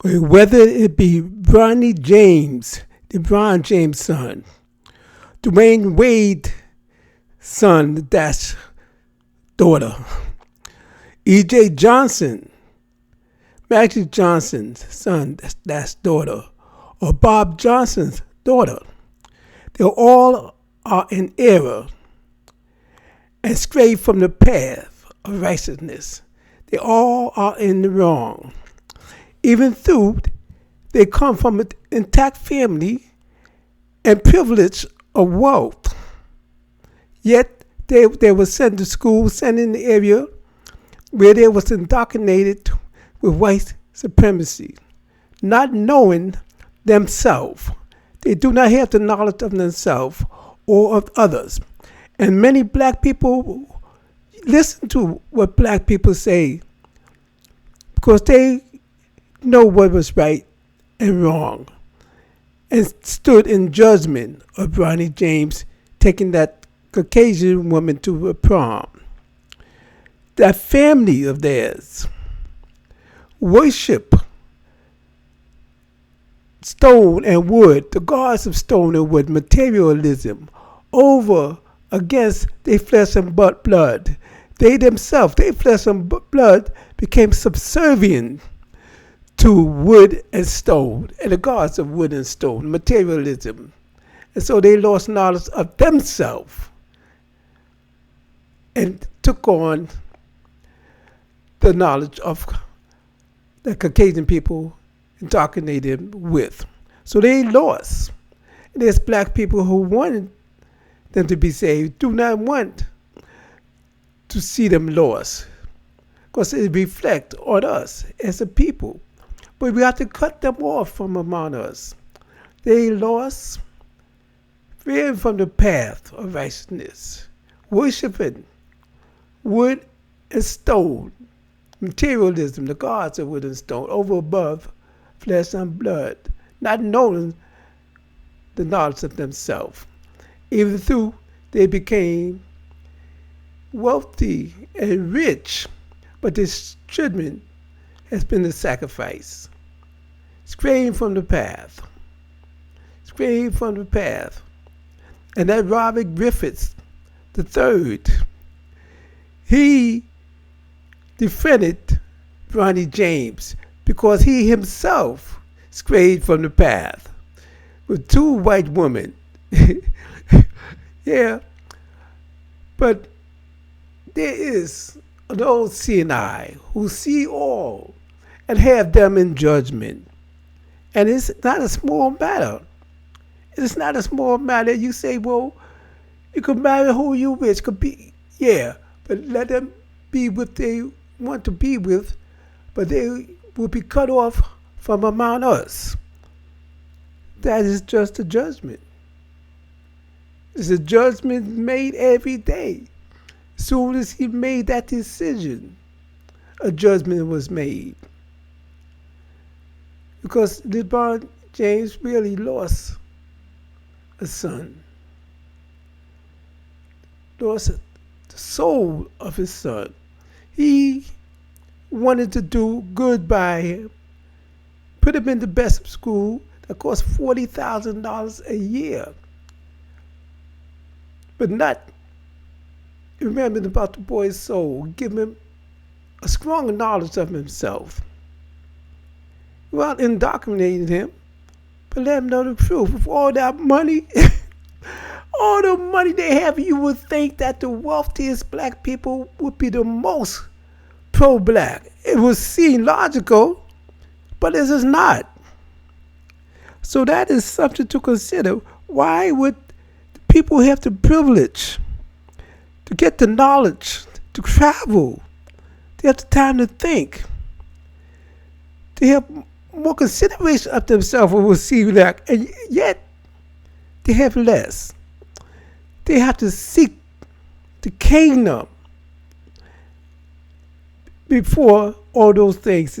or whether it be Bronny James, LeBron James' son, Dwayne Wade's son, that's daughter, E.J. Johnson, Magic Johnson's son, that's daughter, or Bob Johnson's daughter. They all are in error and stray from the path of righteousness. They all are in the wrong. Even though they come from an intact family and privilege of wealth, yet they were sent to school, sent in the area where they was indoctrinated with white supremacy, not knowing themselves. They do not have the knowledge of themselves or of others. And many black people listen to what black people say because they know what was right and wrong and stood in judgment of Bronny James taking that Caucasian woman to a prom. That family of theirs worship stone and wood, the gods of stone and wood, materialism, over against their flesh and blood. They themselves, their flesh and blood, became subservient to wood and stone and the gods of wood and stone, materialism. And so they lost knowledge of themselves and took on the knowledge of the Caucasian people indoctrinated with. So they lost. And there's black people who wanted them to be saved, do not want to see them lost, because it reflects on us as a people. But we have to cut them off from among us. They lost, veering from the path of righteousness, worshiping wood and stone, materialism, the gods of wood and stone, over above flesh and blood, not knowing the knowledge of themselves. Even though they became wealthy and rich, but this children has been the sacrifice. Straying from the path. Straying from the path. And that Robert Griffiths III, he defended Bronny James because he himself strayed from the path with two white women. Yeah, but there is an old CNI who see all and have them in judgment. And it's not a small matter. It's not a small matter. You say, well, you can marry who you wish. Could be, yeah, but let them be what they want to be with, but they will be cut off from among us. That is just a judgment. It's a judgment made every day. As soon as he made that decision, a judgment was made. Because LeBron James really lost a son. Lost the soul of his son. He wanted to do good by him. Put him in the best school that cost $40,000 a year. But not remembering about the boy's soul, give him a strong knowledge of himself. Well, indoctrinating him, but let him know the truth. With all that money, all the money they have, you would think that the wealthiest black people would be the most pro-black. It would seem logical, but this is not. So that is something to consider. Why would people have the privilege to get the knowledge, to travel? They have the time to think. They have more consideration of themselves, we will see that, and yet they have less. They have to seek the kingdom before all those things.